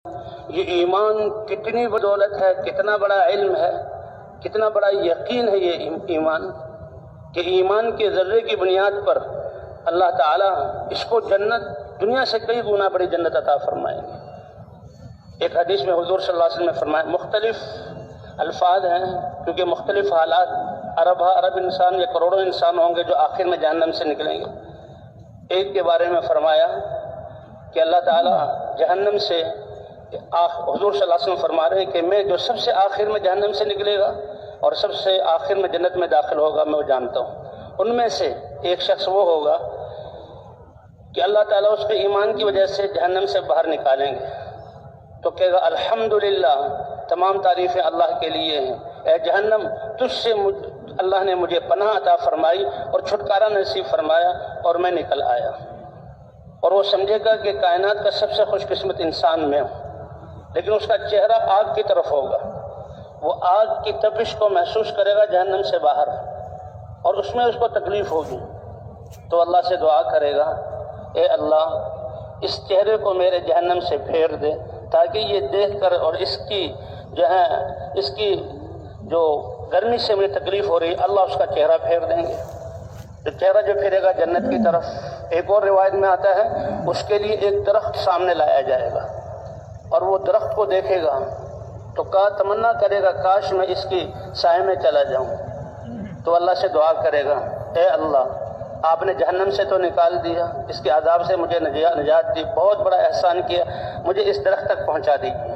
یہ ایمان کتنی بدولت ہے، کتنا بڑا علم ہے، کتنا بڑا یقین ہے یہ ایمان، کہ ایمان کے ذرے کی بنیاد پر اللہ تعالیٰ اس کو جنت دنیا سے کئی گنا بڑی جنت عطا فرمائیں گے۔ ایک حدیث میں حضور صلی اللہ علیہ وسلم نے فرمایا، مختلف الفاظ ہیں کیونکہ مختلف حالات، ارب انسان یا کروڑوں انسان ہوں گے جو آخر میں جہنم سے نکلیں گے۔ ایک کے بارے میں فرمایا کہ اللہ تعالیٰ جہنم سے، حضور صلی اللہ علیہ وسلم فرما رہے ہیں کہ میں جو سب سے آخر میں جہنم سے نکلے گا اور سب سے آخر میں جنت میں داخل ہوگا میں وہ جانتا ہوں۔ ان میں سے ایک شخص وہ ہوگا کہ اللہ تعالیٰ اس کے ایمان کی وجہ سے جہنم سے باہر نکالیں گے تو کہے گا الحمدللہ، تمام تعریفیں اللہ کے لیے ہیں، اے جہنم تجھ سے اللہ نے مجھے پناہ عطا فرمائی اور چھٹکارا نصیب فرمایا اور میں نکل آیا۔ اور وہ سمجھے گا کہ کائنات کا سب سے خوش قسمت انسان میں ہوں، لیکن اس کا چہرہ آگ کی طرف ہوگا، وہ آگ کی تپش کو محسوس کرے گا جہنم سے باہر، اور اس میں اس کو تکلیف ہوگی تو اللہ سے دعا کرے گا، اے اللہ اس چہرے کو میرے جہنم سے پھیر دے تاکہ یہ دیکھ کر اور اس کی جو گرمی سے مجھے تکلیف ہو رہی، اللہ اس کا چہرہ پھیر دیں گے۔ تو چہرہ جو پھرے گا جنت کی طرف۔ ایک اور روایت میں آتا ہے اس کے لیے ایک درخت سامنے لایا جائے گا اور وہ درخت کو دیکھے گا تو تمنا کرے گا کاش میں اس کی سائے میں چلا جاؤں، تو اللہ سے دعا کرے گا، اے اللہ آپ نے جہنم سے تو نکال دیا، اس کے عذاب سے مجھے نجات دی، بہت بڑا احسان کیا، مجھے اس درخت تک پہنچا دیجیے۔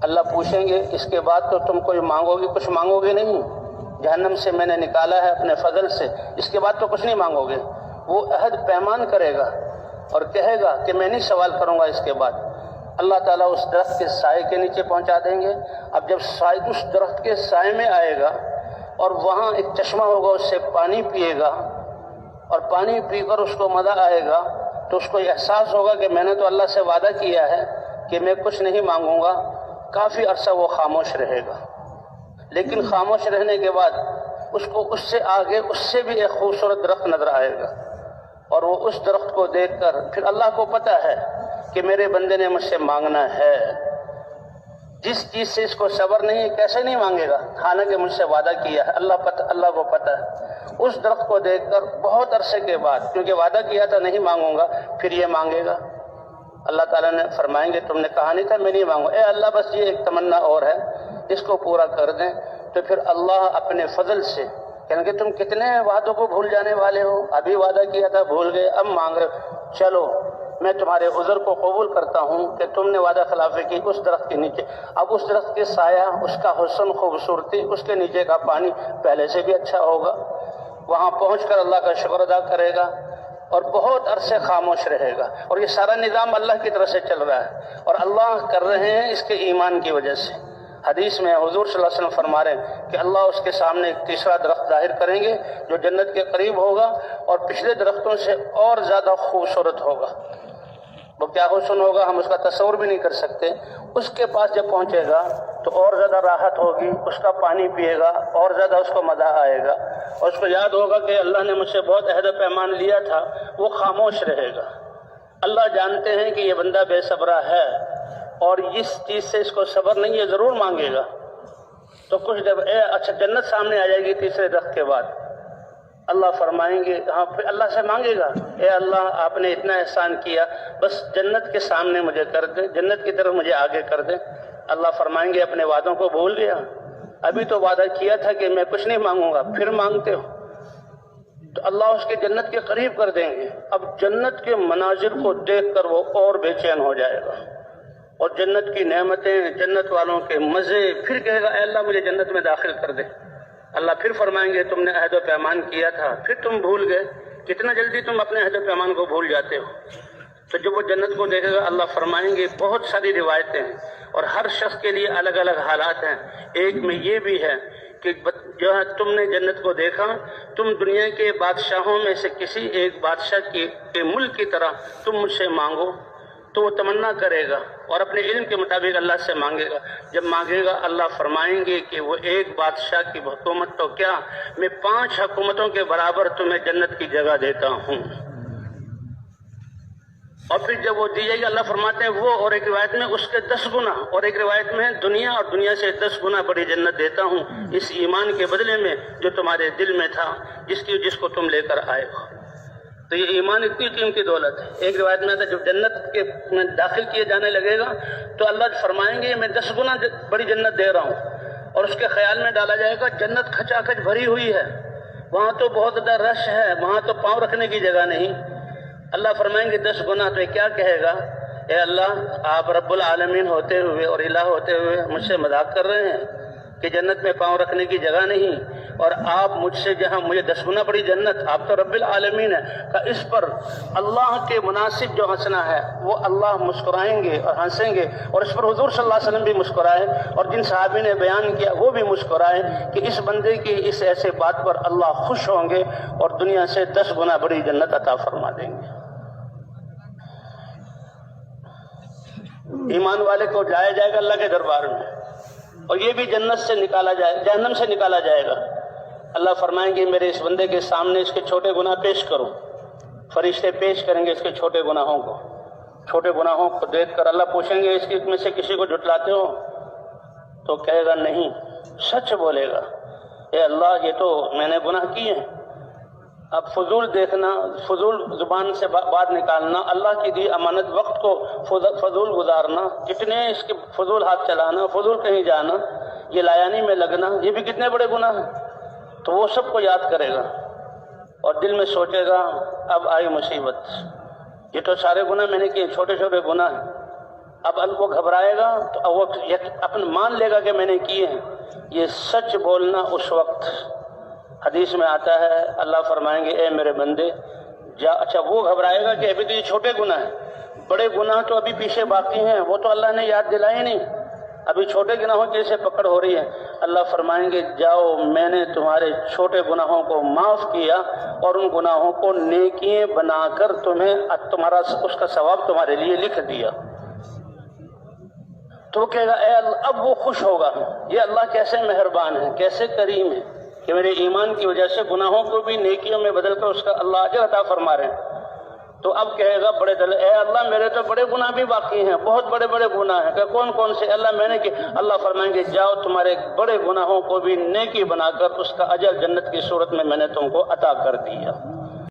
اللہ پوچھیں گے اس کے بعد تو تم کوئی مانگو گے؟ کچھ مانگو گے نہیں، جہنم سے میں نے نکالا ہے اپنے فضل سے، اس کے بعد تو کچھ نہیں مانگو گے۔ وہ عہد پیمان کرے گا اور کہے گا کہ میں نہیں سوال کروں گا اس کے بعد۔ اللہ تعالیٰ اس درخت کے سائے کے نیچے پہنچا دیں گے۔ اب جب اس درخت کے سائے میں آئے گا اور وہاں ایک چشمہ ہوگا، اس سے پانی پیے گا اور پانی پی کر اس کو مزہ آئے گا تو اس کو یہ احساس ہوگا کہ میں نے تو اللہ سے وعدہ کیا ہے کہ میں کچھ نہیں مانگوں گا۔ کافی عرصہ وہ خاموش رہے گا، لیکن خاموش رہنے کے بعد اس کو اس سے آگے اس سے بھی ایک خوبصورت درخت نظر آئے گا، اور وہ اس درخت کو دیکھ کر پھر اللہ کو پتہ ہے کہ میرے بندے نے مجھ سے مانگنا ہے، جس چیز سے اس کو صبر نہیں ہے کیسے نہیں مانگے گا، حالانکہ مجھ سے وعدہ کیا ہے، اللہ کو پتہ ہے۔ اس درخت کو دیکھ کر بہت عرصے کے بعد، کیونکہ وعدہ کیا تھا نہیں مانگوں گا، پھر یہ مانگے گا۔ اللہ تعالیٰ نے فرمائیں گے تم نے کہا نہیں تھا میں نہیں مانگوں، اے اللہ بس یہ ایک تمنا اور ہے، اس کو پورا کر دیں۔ تو پھر اللہ اپنے فضل سے کہیں گے تم کتنے وعدوں کو بھول جانے والے ہو، ابھی وعدہ کیا تھا بھول گئے، اب مانگ رہے، چلو میں تمہارے عذر کو قبول کرتا ہوں کہ تم نے وعدہ خلافی کی اس درخت کے نیچے۔ اب اس درخت کے سایہ، اس کا حسن، خوبصورتی، اس کے نیچے کا پانی پہلے سے بھی اچھا ہوگا۔ وہاں پہنچ کر اللہ کا شکر ادا کرے گا اور بہت عرصے خاموش رہے گا، اور یہ سارا نظام اللہ کی طرف سے چل رہا ہے اور اللہ کر رہے ہیں اس کے ایمان کی وجہ سے۔ حدیث میں حضور صلی اللہ علیہ وسلم فرما رہے ہیں کہ اللہ اس کے سامنے ایک تیسرا درخت ظاہر کریں گے جو جنت کے قریب ہوگا اور پچھلے درختوں سے اور زیادہ خوبصورت ہوگا۔ وہ کیا حسن ہوگا ہم اس کا تصور بھی نہیں کر سکتے۔ اس کے پاس جب پہنچے گا تو اور زیادہ راحت ہوگی، اس کا پانی پیے گا اور زیادہ اس کو مزہ آئے گا، اور اس کو یاد ہوگا کہ اللہ نے مجھ سے بہت عہد و پیمان لیا تھا۔ وہ خاموش رہے گا۔ اللہ جانتے ہیں کہ یہ بندہ بے صبرہ ہے اور اس چیز سے اس کو صبر نہیں ہے، ضرور مانگے گا۔ تو کچھ جب اچھا جنت سامنے آ جائے گی تیسرے درخت کے بعد، اللہ فرمائیں گے، ہاں پھر اللہ سے مانگے گا، اے اللہ آپ نے اتنا احسان کیا، بس جنت کے سامنے مجھے کر دے، جنت کی طرف مجھے آگے کر دے۔ اللہ فرمائیں گے اپنے وعدوں کو بھول گیا، ابھی تو وعدہ کیا تھا کہ میں کچھ نہیں مانگوں گا، پھر مانگتے ہو۔ تو اللہ اس کے جنت کے قریب کر دیں گے۔ اب جنت کے مناظر کو دیکھ کر وہ اور بے چین ہو جائے گا، اور جنت کی نعمتیں، جنت والوں کے مزے، پھر کہے گا اے اللہ مجھے جنت میں داخل کر دے۔ اللہ پھر فرمائیں گے تم نے عہد و پیمان کیا تھا، پھر تم بھول گئے، کتنا جلدی تم اپنے عہد و پیمان کو بھول جاتے ہو۔ تو جب وہ جنت کو دیکھے گا اللہ فرمائیں گے، بہت ساری روایتیں ہیں اور ہر شخص کے لیے الگ الگ حالات ہیں۔ ایک میں یہ بھی ہے کہ جو ہے تم نے جنت کو دیکھا، تم دنیا کے بادشاہوں میں سے کسی ایک بادشاہ کے ملک کی طرح تم مجھ سے مانگو، تو وہ تمنا کرے گا اور اپنے علم کے مطابق اللہ سے مانگے گا۔ جب مانگے گا اللہ فرمائیں گے کہ وہ ایک بادشاہ کی حکومت تو کیا، میں 5 حکومتوں کے برابر تمہیں جنت کی جگہ دیتا ہوں۔ اور پھر جب وہ دی جائے گی اللہ فرماتے ہیں وہ، اور ایک روایت میں اس کے 10 گنا، اور ایک روایت میں دنیا اور دنیا سے 10 گنا بڑی جنت دیتا ہوں اس ایمان کے بدلے میں جو تمہارے دل میں تھا، جس کو تم لے کر آئے ہو۔ تو یہ ایمان اتنی قیمتی دولت ہے۔ ایک روایت میں آتا ہے جب جنت کے میں داخل کیے جانے لگے گا تو اللہ فرمائیں گے میں 10 گنا بڑی جنت دے رہا ہوں، اور اس کے خیال میں ڈالا جائے گا جنت کھچا کھچ بھری ہوئی ہے، وہاں تو بہت زیادہ رش ہے، وہاں تو پاؤں رکھنے کی جگہ نہیں۔ اللہ فرمائیں گے 10 گنا، تو یہ کیا کہے گا؟ اے اللہ، آپ رب العالمین ہوتے ہوئے اور الہ ہوتے ہوئے مجھ سے مذاق کر رہے ہیں کہ جنت میں پاؤں رکھنے کی جگہ نہیں، اور آپ مجھ سے جہاں مجھے 10 گنا بڑی جنت، آپ تو رب العالمین ہے۔ کہ اس پر اللہ کے مناسب جو ہنسنا ہے وہ اللہ مسکرائیں گے اور ہنسیں گے، اور اس پر حضور صلی اللہ علیہ وسلم بھی مسکرائے، اور جن صحابی نے بیان کیا وہ بھی مسکرائے کہ اس بندے کی اس ایسے بات پر اللہ خوش ہوں گے اور دنیا سے 10 گنا بڑی جنت عطا فرما دیں گے۔ ایمان والے کو جایا جائے گا اللہ کے دربار میں، اور یہ بھی جنت سے نکالا جائے، جہنم سے نکالا جائے گا۔ اللہ فرمائیں گے میرے اس بندے کے سامنے اس کے چھوٹے گناہ پیش کرو، فرشتے پیش کریں گے اس کے چھوٹے گناہوں کو۔ چھوٹے گناہوں کو دیکھ کر اللہ پوچھیں گے اس میں سے کسی کو جھٹلاتے ہو؟ تو کہے گا نہیں، سچ بولے گا، اے اللہ یہ تو میں نے گناہ کیے ہیں۔ اب فضول دیکھنا، فضول زبان سے بات نکالنا، اللہ کی دی امانت وقت کو فضول گزارنا، کتنے اس کے فضول ہاتھ چلانا، فضول کہیں جانا، یہ لایانی میں لگنا، یہ بھی کتنے بڑے گناہ ہیں۔ تو وہ سب کو یاد کرے گا اور دل میں سوچے گا اب آئی مصیبت، یہ تو سارے گناہ میں نے کیے، چھوٹے چھوٹے گناہ ہیں۔ اب وہ گھبرائے گا تو وہ اپنا مان لے گا کہ میں نے کیے ہیں۔ یہ سچ بولنا اس وقت، حدیث میں آتا ہے اللہ فرمائیں گے اے میرے بندے جا، اچھا وہ گھبرائے گا کہ ابھی تو یہ چھوٹے گناہ ہیں، بڑے گناہ تو ابھی پیچھے باقی ہیں، وہ تو اللہ نے یاد دلائے نہیں، ابھی چھوٹے گناہوں کی سے پکڑ ہو رہی ہے۔ اللہ فرمائیں گے جاؤ میں نے تمہارے چھوٹے گناہوں کو معاف کیا اور ان گناہوں کو نیکیاں بنا کر تمہیں تمہارا اس کا ثواب تمہارے لیے لکھ دیا۔ تو وہ کہے گا اے اللہ، اب وہ خوش ہوگا، یہ اللہ کیسے مہربان ہے، کیسے کریم ہے کہ میرے ایمان کی وجہ سے گناہوں کو بھی نیکیوں میں بدل کر اس کا اللہ اجر عطا فرما رہے ہیں۔ تو اب کہے گا بڑے دل، اے اللہ میرے تو بڑے گناہ بھی باقی ہیں، بہت بڑے بڑے گناہ ہیں۔ کہ کون کون سے؟ اللہ میں نے کہ اللہ فرمائیں گے جاؤ تمہارے بڑے گناہوں کو بھی نیکی بنا کر اس کا اجر جنت کی صورت میں نے تم کو عطا کر دیا۔